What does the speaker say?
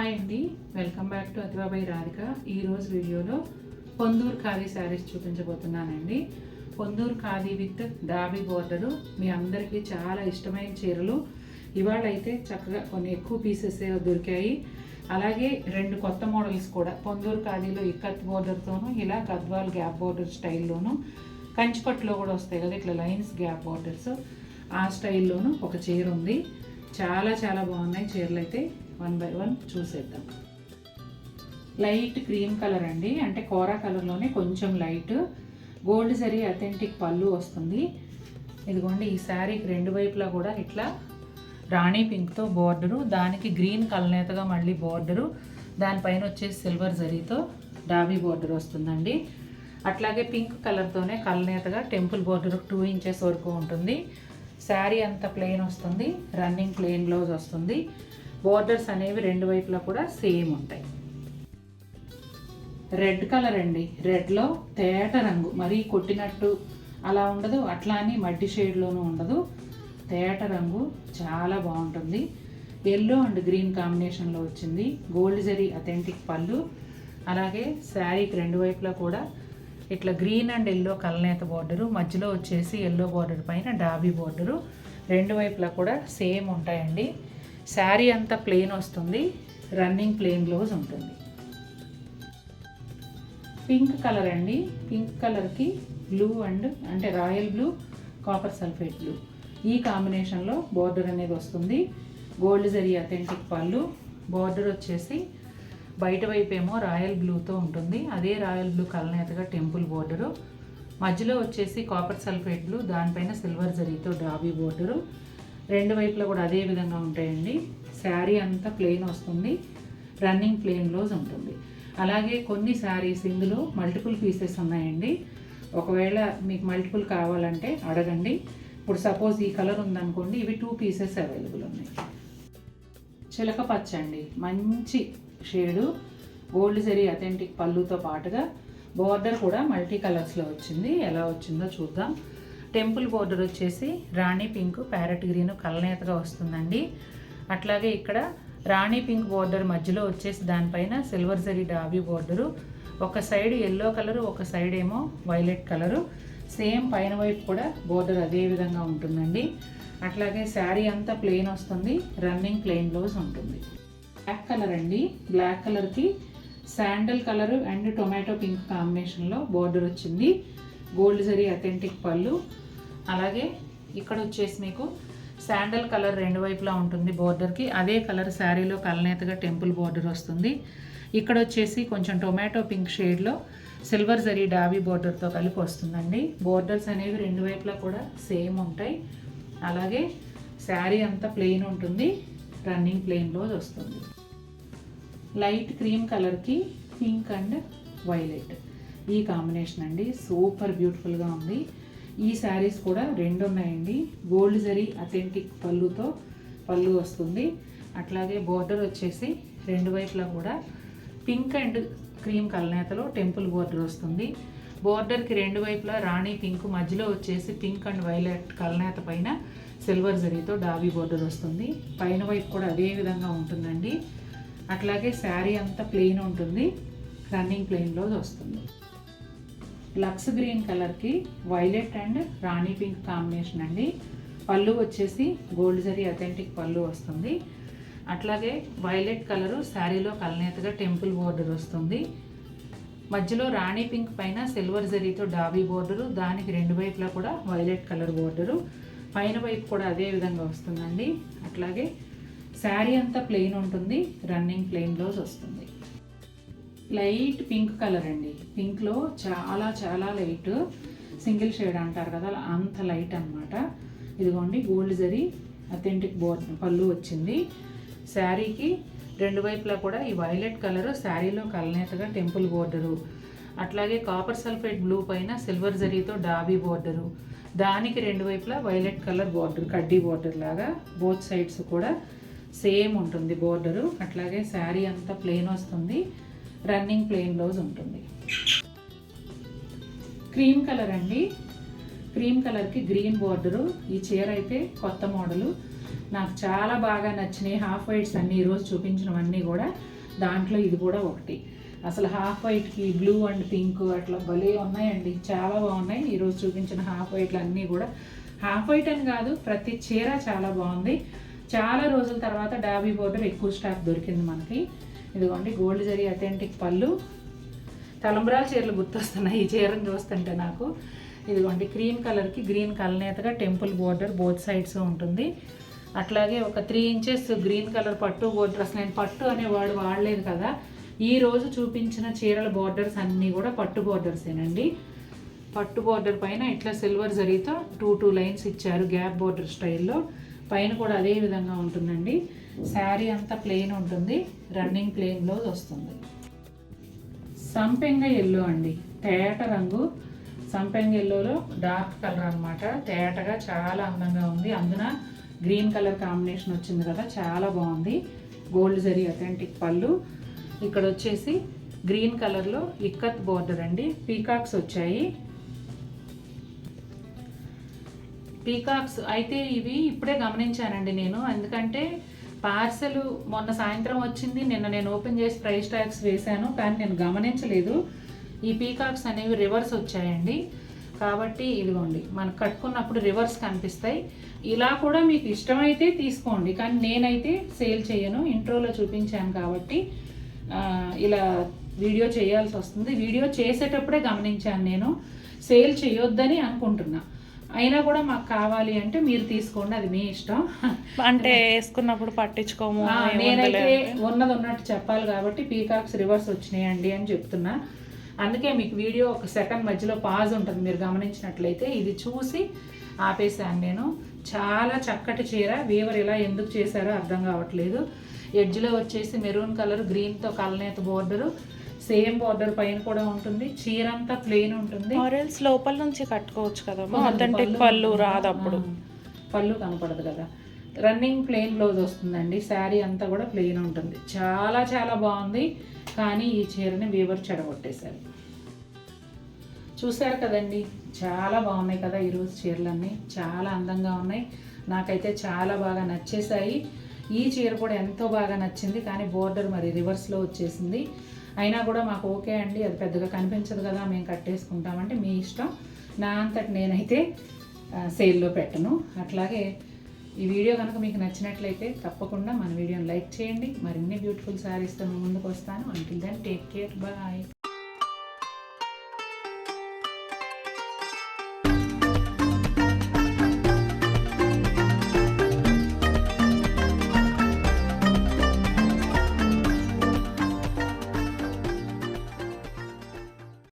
Hi అండి, welcome back to Athiva by Radhika. ఈరోజు వీడియోలో పొందూరు ఖాదీ శారీస్ చూపించబోతున్నానండి. Ponduru khadi with dobby border మీ అందరికీ చాలా ఇష్టమైన చీరలు. ఇవాళ అయితే చక్కగా కొన్ని ఎక్కువ పీసెస్ దొరికాయి. అలాగే రెండు కొత్త మోడల్స్ కూడా పొందూరు ఖాదీలో ఇక్కత్ బోర్డర్తోనూ, ఇలా గద్వాల్ గ్యాప్ బోర్డర్ స్టైల్లోనూ, కంచిపట్టులో కూడా వస్తాయి కదా ఇట్లా లైన్స్ గ్యాప్ బోర్డర్స్, ఆ స్టైల్లోనూ ఒక చీర ఉంది. చాలా చాలా బాగున్నాయి చీరలు. అయితే వన్ బై వన్ చూసేద్దాం. లైట్ క్రీమ్ కలర్ అండి, అంటే కోరా కలర్లోనే కొంచెం లైట్ గోల్డ్ జరీ అథెంటిక్ పళ్ళు వస్తుంది. ఇదిగోండి, ఈ శారీకి రెండు వైపులా కూడా ఇట్లా రాణి పింక్తో బోర్డరు, దానికి గ్రీన్ కలనేతగా మళ్ళీ బోర్డరు, దానిపైన వచ్చేసి సిల్వర్ జరీతో డాబీ బోర్డర్ వస్తుందండి. అట్లాగే పింక్ కలర్తోనే కలనేతగా టెంపుల్ బోర్డర్ 2 ఇంచెస్ వరకు ఉంటుంది. శారీ అంతా ప్లెయిన్ వస్తుంది, రన్నింగ్ ప్లెయిన్ బ్లౌజ్ వస్తుంది. బోర్డర్స్ అనేవి రెండు వైపులా కూడా సేమ్ ఉంటాయి. రెడ్ కలర్ అండి, రెడ్లో తేట రంగు, మరీ కొట్టినట్టు అలా ఉండదు, అట్లా అని మడ్డి షేడ్లోనూ ఉండదు, తేట రంగు చాలా బాగుంటుంది. ఎల్లో అండ్ గ్రీన్ కాంబినేషన్లో వచ్చింది. గోల్డ్ జరీ అథెంటిక్ పళ్ళు, అలాగే శారీకి రెండు వైపులా కూడా ఇట్లా గ్రీన్ అండ్ ఎల్లో కలనేత బోర్డరు, మధ్యలో వచ్చేసి ఎల్లో బోర్డర్ పైన డాబీ బోర్డరు, రెండు వైపులా కూడా సేమ్ ఉంటాయండి. శారీ అంతా ప్లెయిన్ వస్తుంది, రన్నింగ్ ప్లెయిన్ బ్లౌజ్ ఉంటుంది. పింక్ కలర్ అండి, పింక్ కలర్కి బ్లూ అండ్ అంటే royal blue, copper sulphate blue, ఈ కాంబినేషన్లో బోర్డర్ అనేది వస్తుంది. గోల్డ్ జరీ అథెంటిక్ పళ్ళు, బోర్డర్ వచ్చేసి బయట వైపు ఏమో రాయల్ బ్లూతో ఉంటుంది, అదే రాయల్ బ్లూ కలనేతగా టెంపుల్ బోర్డరు, మధ్యలో వచ్చేసి కాపర్ సల్ఫేట్ బ్లూ, దానిపైన సిల్వర్ జరీతో డాబీ బోర్డరు, రెండు వైపులా కూడా అదే విధంగా ఉంటాయండి. శారీ అంతా ప్లెయిన్ వస్తుంది, రన్నింగ్ ప్లెయిన్ బ్లౌజ్ ఉంటుంది. అలాగే కొన్ని శారీస్ ఇందులో మల్టిపుల్ పీసెస్ ఉన్నాయండి. ఒకవేళ మీకు మల్టిపుల్ కావాలంటే అడగండి. ఇప్పుడు సపోజ్ ఈ కలర్ ఉందనుకోండి, ఇవి 2 పీసెస్ అవైలబుల్ ఉన్నాయి. చిలక పచ్చ అండి, మంచి షేడు, గోల్డ్ జరీ అథెంటిక్ పళ్ళుతో పాటుగా బోర్డర్ కూడా మల్టీ కలర్స్లో వచ్చింది. ఎలా వచ్చిందో చూద్దాం. టెంపుల్ బోర్డర్ వచ్చేసి రాణి పింక్, ప్యారెట్ గ్రీన్ కలనేతగా వస్తుందండి. అట్లాగే ఇక్కడ రాణి పింక్ బోర్డర్ మధ్యలో వచ్చేసి దానిపైన సిల్వర్ జరీ డాబీ బోర్డరు, ఒక సైడ్ ఎల్లో కలరు, ఒక సైడ్ ఏమో వైలెట్ కలరు, సేమ్ పైన వైపు కూడా బోర్డర్ అదే విధంగా ఉంటుందండి. అట్లాగే శారీ అంతా ప్లెయిన్ వస్తుంది, రన్నింగ్ ప్లెయిన్ బ్లౌజ్ ఉంటుంది. బ్లాక్ కలర్ అండి, బ్లాక్ కలర్కి sandal colour and tomato pink కాంబినేషన్లో బోర్డర్ వచ్చింది. గోల్డ్ జరీ అథెంటిక్ పళ్ళు, అలాగే ఇక్కడ వచ్చేసి మీకు శాండల్ కలర్ రెండు వైపులా ఉంటుంది బోర్డర్కి, అదే కలర్ శారీలో కలనేతగా టెంపుల్ బోర్డర్ వస్తుంది. ఇక్కడ వచ్చేసి కొంచెం టొమాటో పింక్ షేడ్లో సిల్వర్ జరీ డాబీ బోర్డర్తో కలిపి వస్తుందండి. బోర్డర్స్ అనేవి రెండు వైపులా కూడా సేమ్ ఉంటాయి. అలాగే శారీ అంతా ప్లెయిన్ ఉంటుంది, రన్నింగ్ ప్లెయిన్ బ్లౌజ్ వస్తుంది. లైట్ క్రీమ్ కలర్కి పింక్ అండ్ వైలెట్, ఈ కాంబినేషన్ అండి, సూపర్ బ్యూటిఫుల్గా ఉంది. ఈ శారీస్ కూడా రెండు ఉన్నాయండి. గోల్డ్ జరీ అథెంటిక్ పళ్ళుతో పళ్ళు వస్తుంది. అట్లాగే బోర్డర్ వచ్చేసి రెండు వైపులా కూడా పింక్ అండ్ క్రీమ్ కలనేతలో టెంపుల్ బోర్డర్ వస్తుంది. బోర్డర్కి రెండు వైపులా రాణి పింక్, మధ్యలో వచ్చేసి పింక్ అండ్ వైలెట్ కలనేత పైన సిల్వర్ జరీతో డాబీ బోర్డర్ వస్తుంది. పైన వైపు కూడా అదే విధంగా ఉంటుందండి. అట్లాగే శారీ అంతా ప్లెయిన్ ఉంటుంది, రన్నింగ్ ప్లెయిన్ బ్లౌజ్ వస్తుంది. లక్స్ గ్రీన్ కలర్కి violet and Rani pink combination అండి. పళ్ళు వచ్చేసి గోల్డ్ జరీ అథెంటిక్ పళ్ళు వస్తుంది. అట్లాగే వైలెట్ కలరు శారీలో కలనేతగా టెంపుల్ బోర్డర్ వస్తుంది. మధ్యలో రాణి పింక్ పైన సిల్వర్ జరీతో డాబీ బోర్డరు, దానికి రెండు వైపులా కూడా వైలెట్ కలర్ బోర్డరు, పైన వైపు కూడా అదే విధంగా వస్తుందండి. అట్లాగే శారీ అంతా ప్లెయిన్ ఉంటుంది, రన్నింగ్ ప్లెయిన్ బ్లౌజ్ వస్తుంది. లైట్ పింక్ కలర్ అండి, పింక్లో చాలా చాలా లైట్, సింగిల్ షేడ్ అంటారు కదా అంత లైట్ అనమాట. ఇదిగోండి, గోల్డ్ జరీ అథెంటిక్ బోర్డర్ పళ్ళు వచ్చింది. శారీకి రెండు వైపులా కూడా ఈ వైలెట్ కలరు శారీలో కలనేతగా టెంపుల్ బోర్డరు, అట్లాగే కాపర్ సల్ఫేట్ బ్లూ పైన సిల్వర్ జరీతో డాబీ బోర్డరు, దానికి రెండు వైపులా వైలెట్ కలర్ బోర్డర్, కడ్డీ బోర్డర్ లాగా బోత్ సైడ్స్ కూడా సేమ్ ఉంటుంది బోర్డరు. అట్లాగే శారీ అంతా ప్లెయిన్ వస్తుంది, రన్నింగ్ ప్లెయిన్ బ్లౌజ్ ఉంటుంది. క్రీమ్ కలర్ అండి, క్రీమ్ కలర్కి గ్రీన్ బోర్డరు, ఈ చీర అయితే కొత్త మోడలు. నాకు చాలా బాగా నచ్చినాయి హాఫ్ వైట్స్ అన్నీ ఈరోజు చూపించినవన్నీ కూడా. దాంట్లో ఇది కూడా ఒకటి. అసలు హాఫ్ వైట్కి బ్లూ అండ్ పింక్ అట్లా భలే ఉన్నాయండి, చాలా బాగున్నాయి. ఈరోజు చూపించిన హాఫ్ వైట్లు అన్నీ కూడా. హాఫ్ వైట్ అని కాదు, ప్రతి చీర చాలా బాగుంది. చాలా రోజుల తర్వాత డాబీ బోర్డర్ ఎక్కువ స్టాక్ దొరికింది మనకి. ఇదిగోండి గోల్డ్ జరీ అథెంటిక్ పళ్ళు. తలంబ్రాల చీరలు గుర్తొస్తున్నాయి ఈ చీరను చూస్తుంటే నాకు. ఇదిగోండి క్రీమ్ కలర్కి గ్రీన్ కలనేతగా టెంపుల్ బోర్డర్ బోత్ సైడ్స్ ఉంటుంది. అట్లాగే ఒక 3 ఇంచెస్ గ్రీన్ కలర్ పట్టు బోర్డర్. అసలు నేను పట్టు అనే వర్డ్ వాడలేదు కదా. ఈరోజు చూపించిన చీరల బోర్డర్స్ అన్నీ కూడా పట్టు బోర్డర్సేనండి. పట్టు బోర్డర్ పైన ఇట్లా సిల్వర్ జరీతో 2 లైన్స్ ఇచ్చారు గ్యాప్ బోర్డర్ స్టైల్లో. పైన కూడా అదే విధంగా ఉంటుందండి. శారీ అంతా ప్లెయిన్ ఉంటుంది, రన్నింగ్ ప్లెయిన్ బ్లౌజ్ వస్తుంది. సంపెంగ ఎల్లో అండి, తేట రంగు. సంపెంగ ఎల్లోలో డార్క్ కలర్ అనమాట. తేటగా చాలా అందంగా ఉంది. అందున గ్రీన్ కలర్ కాంబినేషన్ వచ్చింది కదా, చాలా బాగుంది. గోల్డ్ జరీ అథెంటిక్ పళ్ళు. ఇక్కడ వచ్చేసి గ్రీన్ కలర్లో ఇక్కత్ బోర్డర్ అండి. పీకాక్స్ వచ్చాయి. పీకాక్స్ అయితే ఇవి ఇప్పుడే గమనించానండి నేను. ఎందుకంటే పార్సెల్ మొన్న సాయంత్రం వచ్చింది, నిన్న నేను ఓపెన్ చేసి ప్రైస్ ట్యాగ్స్ వేశాను, కానీ నేను గమనించలేదు. ఈ పీకాక్స్ అనేవి రివర్స్ వచ్చాయండి. కాబట్టి ఇదిగోండి మనకు కట్టుకున్నప్పుడు రివర్స్ కనిపిస్తాయి. ఇలా కూడా మీకు ఇష్టమైతే తీసుకోండి, కానీ నేనైతే సేల్ చేయను. ఇంట్రోలో చూపించాను కాబట్టి ఇలా వీడియో చేయాల్సి వస్తుంది. వీడియో చేసేటప్పుడే గమనించాను నేను, సేల్ చేయొద్దని అనుకుంటున్నా. అయినా కూడా మాకు కావాలి అంటే మీరు తీసుకోండి, అది మీ ఇష్టం. అంటే వేసుకున్నప్పుడు పట్టించుకోము. నేనైతే ఉన్నది ఉన్నట్టు చెప్పాలి కాబట్టి పీకాక్స్ రివర్స్ వచ్చినాయండి అని చెప్తున్నా. అందుకే మీకు వీడియో ఒక సెకండ్ మధ్యలో పాజ్ ఉంటుంది, మీరు గమనించినట్లయితే. ఇది చూసి ఆపేసాను నేను. చాలా చక్కటి చీర. వీవర్ ఇలా ఎందుకు చేశారో అర్థం కావట్లేదు. ఎడ్జ్లో వచ్చేసి మెరూన్ కలర్ గ్రీన్తో కలనేత బోర్డరు. సేమ్ బోర్డర్ పైన కూడా ఉంటుంది. చీర అంతా ప్లెయిన్ ఉంటుంది. ఆరెల్స్ లోపల నుంచి కట్టుకోవచ్చు కదా, అథెంటిక్ పళ్ళు రాదు, అప్పుడు పళ్ళు కనపడదు కదా. రన్నింగ్ ప్లెయిన్ బ్లౌజ్ వస్తుందండి. శారీ అంతా కూడా ప్లెయిన్ ఉంటుంది. చాలా చాలా బాగుంది. కానీ ఈ చీరని వీవర్ చెడగొట్టేశారు. చూశారు కదండి, చాలా బాగున్నాయి కదా ఈరోజు చీరలన్నీ. చాలా అందంగా ఉన్నాయి. నాకైతే చాలా బాగా నచ్చేసాయి. ఈ చీర కూడా ఎంతో బాగా నచ్చింది, కానీ బోర్డర్ మరి రివర్స్లో వచ్చేసింది. అయినా కూడా మాకు ఓకే అండి, అది పెద్దగా కనిపించదు కదా, మేము కట్టేసుకుంటామంటే మీ ఇష్టం. నా అంతటి నేనైతే సేల్లో పెట్టను. అట్లాగే ఈ వీడియో కనుక మీకు నచ్చినట్లయితే తప్పకుండా మన వీడియోని లైక్ చేయండి. మరిన్ని బ్యూటిఫుల్ శారీస్తో ముందుకు వస్తాను. Until then take care, bye.